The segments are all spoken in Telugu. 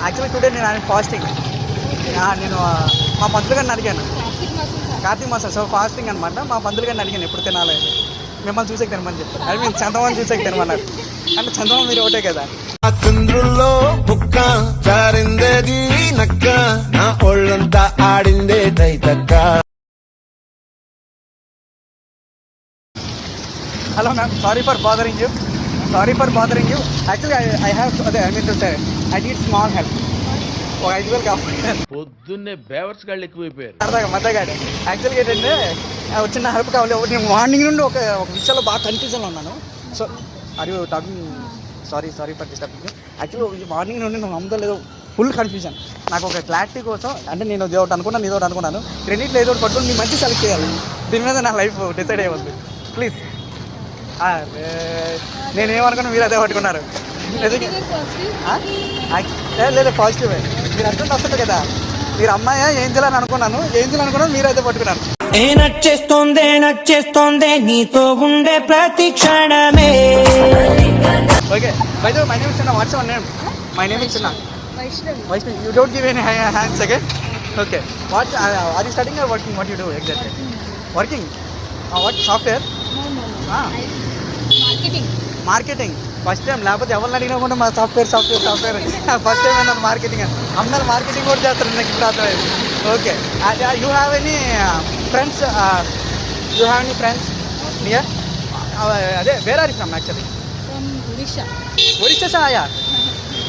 యాక్చువల్లీ టుడే నేను ఫాస్టింగ్. నేను మా పంతులు గారిని అడిగాను. కార్తీక మాసం సో ఫాస్టింగ్ అనమాట. మా పంతులు గారిని అడిగాను ఎప్పుడు తినాలి అని. మిమ్మల్ని చూసేకి తినమని చెప్పారు. అది మేము చందమామని చూసేకి తినమన్నారు. అంటే చందమామ మీరు ఒకటే కదా. చంద్రుల్లో బుక్క చారిందేది నక్క నా ఒళ్ళంతా ఆడిందే తైతక్క. Hello ma'am, sorry for bothering you. Actually I have I need small help. ఒక 5,000 కావాలి. పొద్దున్నే బేవర్స్ గాళ్ళు ఎక్కువైపోయారు. సరదాగా మద్దగాడు. యాక్చువల్గా ఏంటంటే చిన్న హెల్ప్ కావాలి. నేను మార్నింగ్ నుండి ఒక విషయంలో బాగా కన్ఫ్యూజన్లో ఉన్నాను. So are you talking? Sorry for disturbing. Actually morning నుండి నువ్వు నమ్మదో లేదో ఫుల్ కన్ఫ్యూజన్. నాకు ఒక క్లారిటీ కోసం, అంటే నేను ఒకటి అనుకున్నాను, ఏదో అనుకున్నాను. క్రెడిట్లో ఏదో ఒకటి పట్టుకుని మీ మంచి సెలెక్ట్ చేయాలి. దీని మీద నా లైఫ్ డిసైడ్ అయ్యింది. ప్లీజ్. నేనేమనుకున్నా మీరు అదే పట్టుకున్నారు. లేదు పాజిటివ్. మీరు అర్థం వస్తుంది కదా. మీరు అమ్మాయి ఏంజల్ అని అనుకున్నాను, మీరు అయితే పట్టుకున్నారు. నచ్చేస్తోందే నీతో ఉండే ప్రతి క్షణమే. Okay by the way, my name is Chinna. What's your name? My name is Chinna. Vaishnavi. You don't give any hands. Okay what are you studying or working? What you do exactly? Working. What software? Marketing. First time. లేకపోతే ఎవరిని అడిగినా కూడా మా సాఫ్ట్వేర్ ఫస్ట్ టైం అన్నారు మార్కెటింగ్ అని. అమ్మాయిలు మార్కెటింగ్ కూడా చేస్తారు. నాకు ఇప్పుడు అర్థమైంది. Okay you have any friends? Near? అదే where are you from actually? Orissa से आया?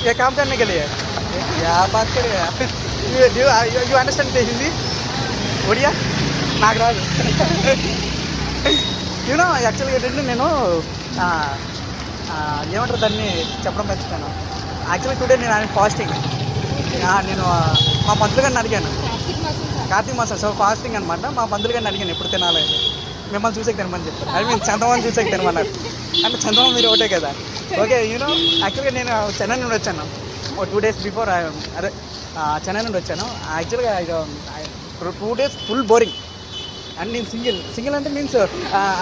ये काम करने के लिए? क्या बात कर रहे हैं? You understand Hindi? ఒడియా? నాకు రాదు. యూనో యాక్చువల్గా ఏంటంటే నేను ఏమంటారు దాన్ని చెప్పడం మర్చిపోయాను. యాక్చువల్లీ టుడే నేను ఫాస్టింగ్. నేను మా పంతులు గారిని అడిగాను. కార్తీక మాసం సో ఫాస్టింగ్ అనమాట. మా పంతులు గారిని అడిగాను ఎప్పుడు తినాలి అని. మిమ్మల్ని చూసేకి తినమని చెప్పారు. అది మేము చందమామని చూసేకి తినమన్నారు. అంటే చందమామ మీరు ఒకటే కదా. ఓకే యూనో యాక్చువల్గా నేను చెన్నై నుండి వచ్చాను. 2 days బిఫోర్. అదే చెన్నై నుండి వచ్చాను. యాక్చువల్గా 2 days ఫుల్ బోరింగ్. అండ్ నేను సింగిల్ అంటే means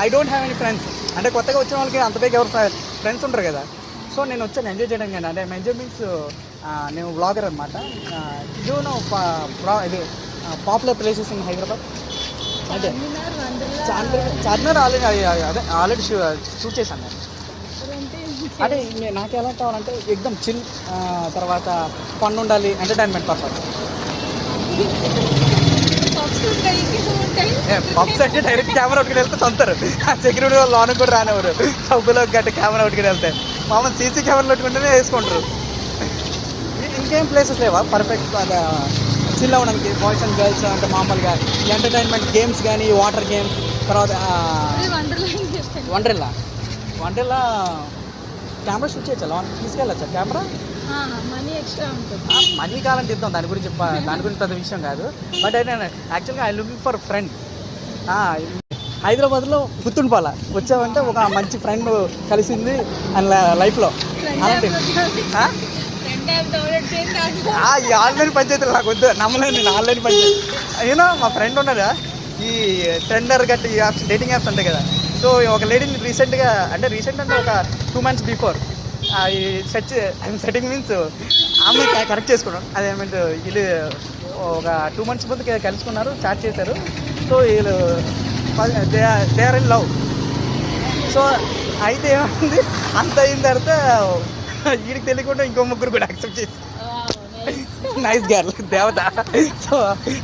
I don't have any friends. అంటే కొత్తగా వచ్చిన వాళ్ళకి అంత బేగా ఎవరు ఫ్రెండ్స్ ఉంటారు కదా. సో నేను వచ్చాను ఎంజాయ్ చేయడం కానీ. అంటే ఎంజాయ్ మీన్స్ నేను వ్లాగర్ అనమాట. యూనో ఇది పాపులర్ ప్లేసెస్ ఇన్ హైదరాబాద్. అంటే చార్మినార్ ఆల్రెడీ షూట్ చేశాను నేను. అంటే నాకు ఎలా కావాలంటే ఎక్దమ్ చిల్, తర్వాత ఫన్ ఉండాలి, ఎంటర్టైన్మెంట్ పర్పస్. పబ్స్ అంటే డైరెక్ట్ కెమెరా ఒకటి వెళ్తే తొంతారు. సెక్యూరిటీ వాళ్ళు లోనికి కూడా రానివ్వరు. పబ్బులో గట్టి కెమెరా ఒకటి వెళ్తే మామూలు సీసీ కెమెరాలు పెట్టుకుంటేనే వేసుకుంటారు. ఇంకేం ప్లేసెస్ లేవా పర్ఫెక్ట్ చిల్ అవ్వడానికి? బాయ్స్ అండ్ గర్ల్స్ అంటే మామూలుగా ఎంటర్టైన్మెంట్ గేమ్స్ కానీ, వాటర్ గేమ్స్, తర్వాత వండర్లా కెమెరా షూట్ చేయొచ్చా? తీసుకెళ్ళచ్చా కెమెరా? మనీ కావాలంటే ఇద్దాం. దాని గురించి పెద్ద విషయం కాదు. బట్ అయితే యాక్చువల్గా ఐ లుకింగ్ ఫర్ ఫ్రెండ్. హైదరాబాద్లో గుర్తుండిపోవాలా వచ్చావంటే ఒక మంచి ఫ్రెండ్ కలిసింది అండ్ లైఫ్లో. అలాంటి ఈ ఆన్లైన్ పంచాయతీలు నాకు వద్దు, నమ్మలేదు నేను. ఆన్లైన్ పంచాయతీ అయినా మా ఫ్రెండ్ ఉన్నాడా ఈ టెండర్ గట్టి యాప్స్, డేటింగ్ యాప్స్ ఉంటాయి కదా. సో ఒక లేడీని రీసెంట్ అంటే ఒక 2 months బిఫోర్ ఈ సెట్టింగ్ మీన్స్ అమ్మాయి కరెక్ట్ చేసుకున్నాను. అదే మీన్స్ వీళ్ళు ఒక 2 months ముందు కలుసుకున్నారు, చాట్ చేశారు. సో వీళ్ళు they are in love. So అయితే ఏమైంది, అంత అయిన తర్వాత వీడికి తెలియకుండా ఇంకో ముగ్గురు కూడా యాక్సెప్ట్ చేసి నైస్ గర్ల్ దేవత. సో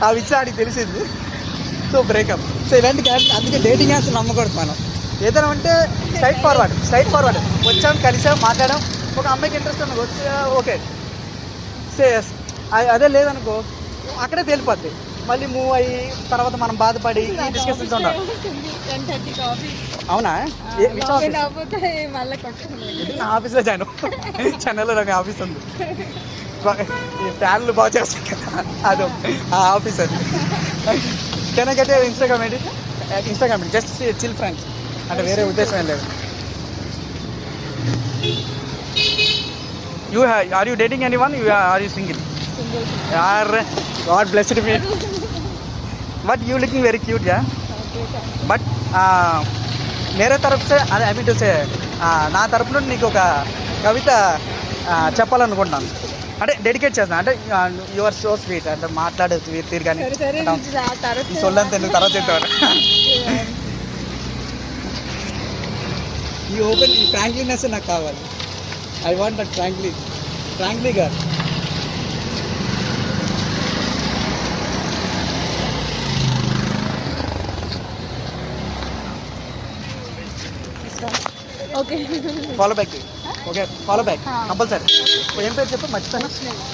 ఆ విషయం ఆడికి తెలిసింది. So breakup. సో ఇలాంటి అందుకే డేటింగ్ యాప్స్ నమ్మకూడదు మనం. ఏదైనా అంటే స్ట్రైట్ ఫార్వర్డ్ వచ్చాం, కలిసాం, మాట్లాడాం. ఒక అమ్మాయికి ఇంట్రెస్ట్ అనుకో వచ్చా ఓకే సేస్. అదే లేదనుకో అక్కడే తేలిపోద్ది. మళ్ళీ మూవ్ అయ్యి తర్వాత మనం బాధపడి డిస్కషన్స్ ఉండాలి. అవునా? నా ఆఫీస్లో జాయిన్. చెన్నైలో నాకు ఆఫీస్ ఉంది. ఈ ఫ్యాన్లు బాగా చేస్తాం కదా, అదో ఆ ఆఫీస్ అది. Can I get Instagram just chill friends. అంటే వేరే ఉద్దేశం ఏం లేదు. Are you dating anyone? Are you single? God blessed me. But you looking very cute, yeah. But मेरे तरफ से आई मीन टू से నా తరపు నుండి నీకు ఒక కవిత చెప్పాలనుకుంటున్నాను. అంటే డెడికేట్ చేస్తాను అంటే యు ఆర్ సో స్వీట్ అంటే మాట్లాడే తీరు కానీ సరే సరే ఈ సొల్లంతా ఎందుకు తర్వాత చెప్తాను ఈ ఓపెన్ ఈ ఫ్రాంక్లీనెస్ నాకు కావాలి ఐ వాంట్ దట్ ఫ్రాంక్లీ గారు okay follow back okay follow back compulsory ఏం పేరు చెప్పు మర్చిపోయాను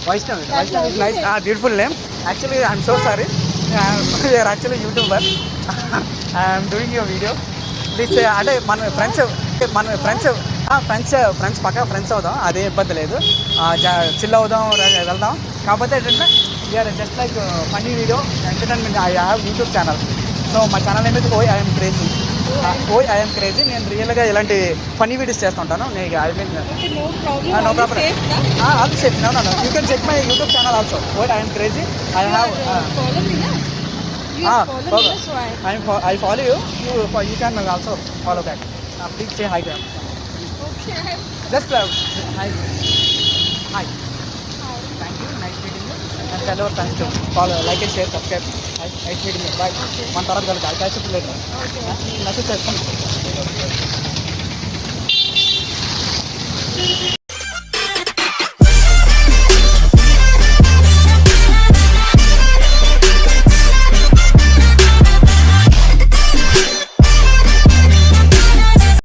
Vaishnavi is nice beautiful name actually I'm so sorry you're actually YouTuber I'm doing your video please అంటే మన ఫ్రెండ్స్ పక్క ఫ్రెండ్స్ అవుదాం అదే ఇబ్బంది లేదు చిల్ అవుదాం వెళ్దాం కాకపోతే ఏంటంటే we're just like funny video entertainment I have YouTube channel so మా ఛానల్ ఏమైతే ఐఎమ్ క్రేజీ నేను రియల్గా ఇలాంటి ఫన్నీ వీడియోస్ చేస్తుంటాను నేను I mean no problem also safe no you can check my YouTube channel also I'm crazy I have I follow you. You can also follow back. Please say hi to him. Just hi. Hi. Thank you. Nice meeting you. And tell our friends to follow, like and share, subscribe. Hi. Nice meeting you. Bye. One taraf galka. I'll catch you later. Okay. Message.